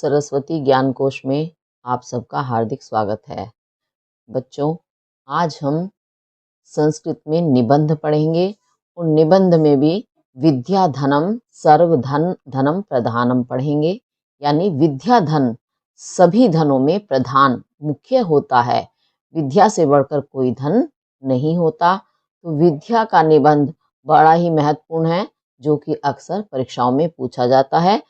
सरस्वती ज्ञान कोश में आप सबका हार्दिक स्वागत है। बच्चों, आज हम संस्कृत में निबंध पढ़ेंगे और निबंध में भी विद्या धनम सर्वधन धनम प्रधानम पढ़ेंगे। यानी विद्या धन सभी धनों में प्रधान मुख्य होता है। विद्या से बढ़कर कोई धन नहीं होता। तो विद्या का निबंध बड़ा ही महत्वपूर्ण है, जो कि अक्सर परीक्षाओं में पूछा जाता है।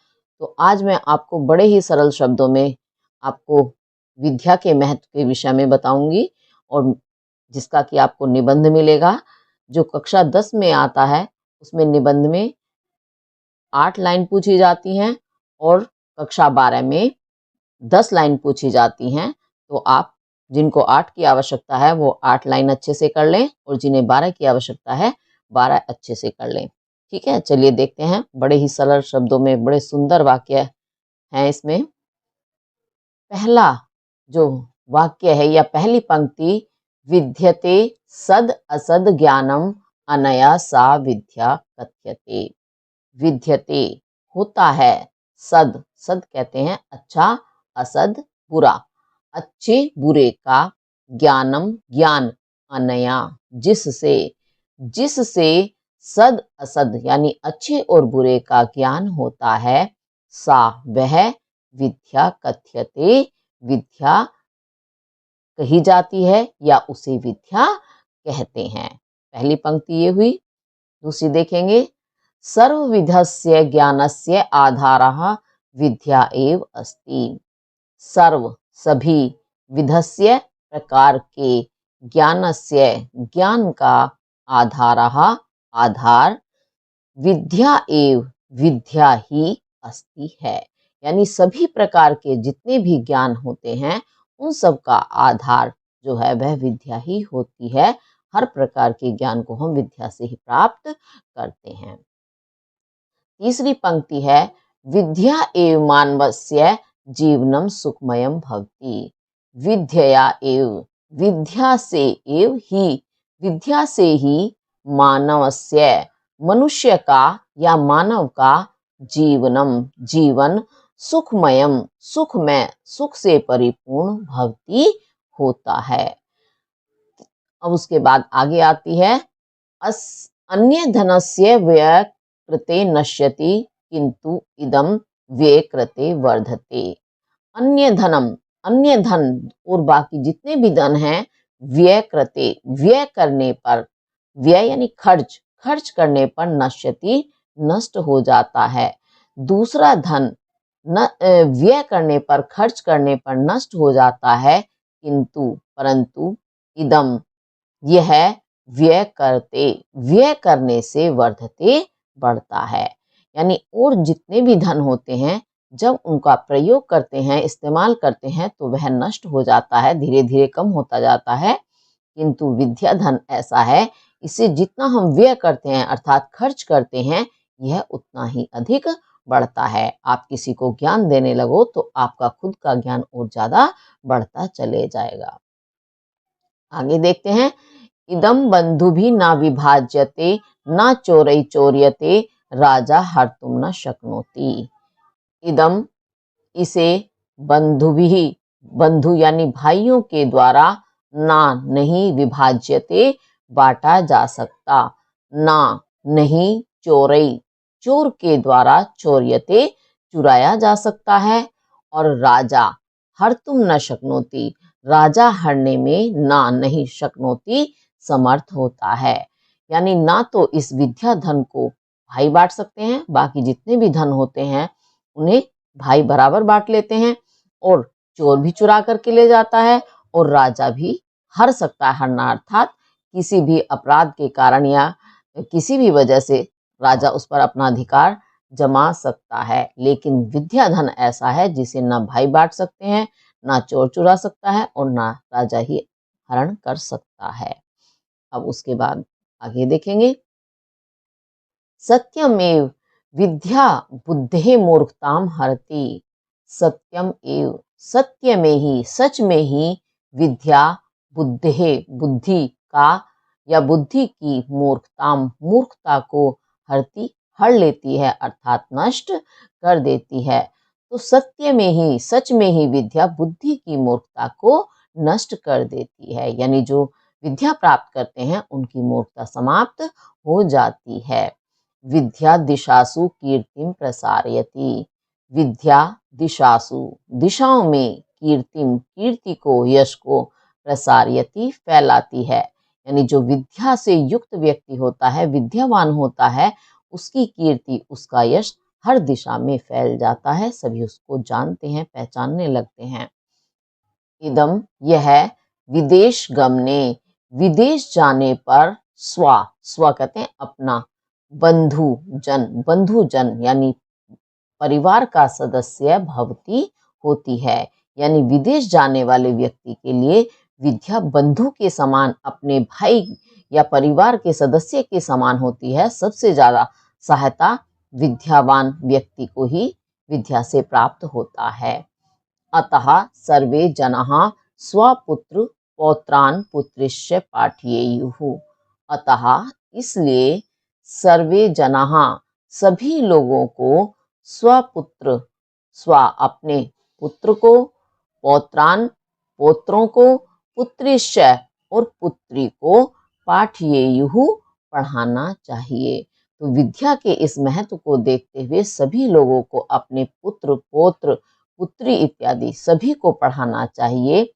तो आज मैं आपको बड़े ही सरल शब्दों में आपको विद्या के महत्व के विषय में बताऊंगी, और जिसका कि आपको निबंध मिलेगा। जो कक्षा 10 में आता है उसमें निबंध में 8 लाइन पूछी जाती हैं और कक्षा 12 में 10 लाइन पूछी जाती हैं। तो आप जिनको 8 की आवश्यकता है वो 8 लाइन अच्छे से कर लें, और जिन्हें 12 की आवश्यकता है 12 अच्छे से कर लें। ठीक है, चलिए देखते हैं। बड़े ही सरल शब्दों में बड़े सुंदर वाक्य हैं इसमें। पहला जो वाक्य है या पहली पंक्ति, विद्यते सद असद ज्ञानम अनया सा विद्या कथ्यते। विद्यते होता है, सद सद कहते हैं अच्छा, असद बुरा, अच्छे बुरे का, ज्ञानम ज्ञान, अनया जिससे, जिससे सद असद यानी अच्छे और बुरे का ज्ञान होता है, सा वह, विद्या कथ्यते विद्या कही जाती है या उसे विद्या कहते हैं। पहली पंक्ति ये हुई। दूसरी देखेंगे, सर्वविधस्य ज्ञानस्य आधारः विद्या एव अस्ति। सर्व सभी, विधस्य प्रकार के, ज्ञानस्य ज्ञान का, आधारः आधार, विद्या एव विद्या ही अस्ति है। यानी सभी प्रकार के जितने भी ज्ञान होते हैं उन सब का आधार जो है वह विद्या ही होती है। हर प्रकार के ज्ञान को हम विद्या से ही प्राप्त करते हैं। तीसरी पंक्ति है, विद्या एव मानवस्य जीवनम सुखमयम भवति। विद्या एव, विद्या से एव ही, विद्या से ही, मानवस्य मनुष्य का या मानव का, जीवनम जीवन, सुखमयम सुखमय सुख से परिपूर्ण, भवति होता है। अब उसके बाद आगे आती है, अन्य धनस्य व्यय कृते नश्यति किंतु इदम व्यय कृते वर्धते। अन्य धनम, अन्य धन और बाकी जितने भी धन हैं, व्यय कृते व्यय करने पर, व्यय यानी खर्च, खर्च करने पर, नश्यति नष्ट हो जाता है। दूसरा धन व्यय करने पर, खर्च करने पर नष्ट हो जाता है, किंतु परंतु, इदम यह व्यय करते, व्यय करने से, वर्धते बढ़ता है। यानी और जितने भी धन होते हैं जब उनका प्रयोग करते हैं, इस्तेमाल करते हैं तो वह नष्ट हो जाता है, धीरे धीरे कम होता जाता है। किंतु विद्या धन ऐसा है, इसे जितना हम व्यय करते हैं अर्थात खर्च करते हैं, यह उतना ही अधिक बढ़ता है। आप किसी को ज्ञान देने लगो तो आपका खुद का ज्ञान और ज्यादा बढ़ता चले जाएगा। आगे देखते हैं, इदम बंधु भी ना विभाज्यते ना चोरई चोर्यते राजा हर्तुम न शक्नोति। इदम इसे, बंधु भी, बंधु यानी भाइयों के द्वारा, ना नहीं, विभाज्यते बांटा जा सकता, ना नहीं, चोरई चोर के द्वारा, चोर्यते चुराया जा सकता है, और राजा हर्तुम न शक्नोति राजा हरने में ना नहीं, शक्नोति समर्थ होता है। यानी ना तो इस विद्या धन को भाई बांट सकते हैं, बाकी जितने भी धन होते हैं उन्हें भाई बराबर बांट लेते हैं, और चोर भी चुरा करके ले जाता है, और राजा भी हर सकता है। हरना अर्थात किसी भी अपराध के कारण या किसी भी वजह से राजा उस पर अपना अधिकार जमा सकता है। लेकिन विद्या धन ऐसा है जिसे ना भाई बांट सकते हैं, ना चोर चुरा सकता है, और ना राजा ही हरण कर सकता है। अब उसके बाद आगे देखेंगे, सत्यमेव विद्या बुद्धे मूर्खताम हरति। सत्यम एव, सत्य में ही, सच में ही, विद्या बुद्धे बुद्धि का या बुद्धि की, मूर्खताम मूर्खता को, हरति हर लेती है अर्थात नष्ट कर देती है। तो सत्य में ही, सच में ही विद्या बुद्धि की मूर्खता को नष्ट कर देती है। यानी जो विद्या प्राप्त करते हैं उनकी मूर्खता समाप्त हो जाती है। विद्या दिशासु कीर्तिम प्रसारयति। विद्या दिशासु, दिशाओं में, कीर्तिम, कीर्ति को, यश को, प्रसारयति, फैलाती है। यानी जो विद्या से युक्त व्यक्ति होता है, विद्यावान होता है, उसकी कीर्ति, उसका यश हर दिशा में फैल जाता है। सभी उसको जानते हैं, पहचानने लगते हैं। इदम, यह, विदेश गमने, विदेश जाने पर, स्व कहते हैं अपना, बंधुजन यानी परिवार का सदस्य भवती होती है। यानी विदेश जाने वाले व्यक्ति के लिए विद्या बंधु के समान, अपने भाई या परिवार के सदस्य के समान होती है। सबसे ज्यादा सहायता विद्यावान व्यक्ति को ही विद्या से प्राप्त होता है। अतः सर्वे जनाः स्वपुत्र पौत्रान् पुत्रिश्च पाठयेयुः। अतः इसलिए सर्वे जनाः, सभी लोगों को, स्वपुत्र, स्व अपने पुत्र को, पौत्रान पोत्रों को, पुत्रिश्च और पुत्री को, पाठयेयुः पढ़ाना चाहिए। तो विद्या के इस महत्व को देखते हुए सभी लोगों को अपने पुत्र, पौत्र, पुत्री इत्यादि सभी को पढ़ाना चाहिए।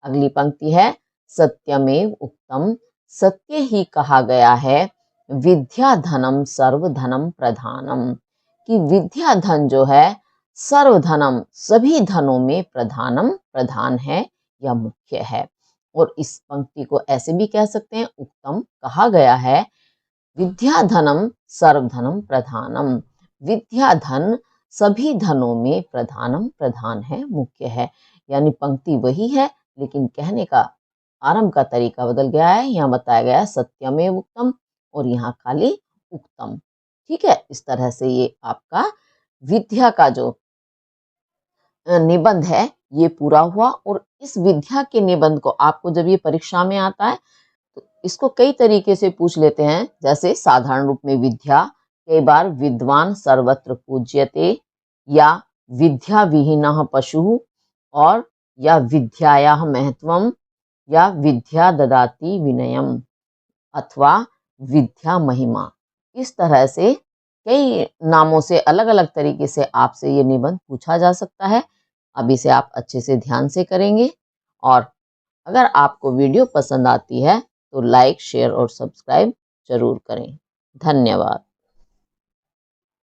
अगली पंक्ति है, सत्यमेव उक्तम, सत्य ही कहा गया है, विद्या धनम सर्वधनम प्रधानम, कि विद्या धन जो है सर्वधनम, सभी धनों में, प्रधानम, प्रधान है या मुख्य है। और इस पंक्ति को ऐसे भी कह सकते हैं, उक्तम कहा गया है, विद्या धनम सर्वधनम प्रधानम, विद्या धन सभी धनों में प्रधानम, प्रधान है, मुख्य है। यानी पंक्ति वही है लेकिन कहने का आरंभ का तरीका बदल गया है। यहाँ बताया गया है सत्यमेव उक्तम और यहाँ खाली उक्तम। ठीक है, इस तरह से ये आपका विद्या का जो निबंध है ये पूरा हुआ। और इस विद्या के निबंध को आपको जब ये परीक्षा में आता है तो इसको कई तरीके से पूछ लेते हैं। जैसे साधारण रूप में विद्या, कई बार विद्वान सर्वत्र पूज्यते, या विद्या विहीनः पशुः, और या विद्यायाः महत्वम, या विद्या ददाति विनयम, अथवा विद्या महिमा। इस तरह से कई नामों से, अलग अलग तरीके से आपसे ये निबंध पूछा जा सकता है। अब इसे आप अच्छे से ध्यान से करेंगे। और अगर आपको वीडियो पसंद आती है तो लाइक, शेयर और सब्सक्राइब जरूर करें। धन्यवाद।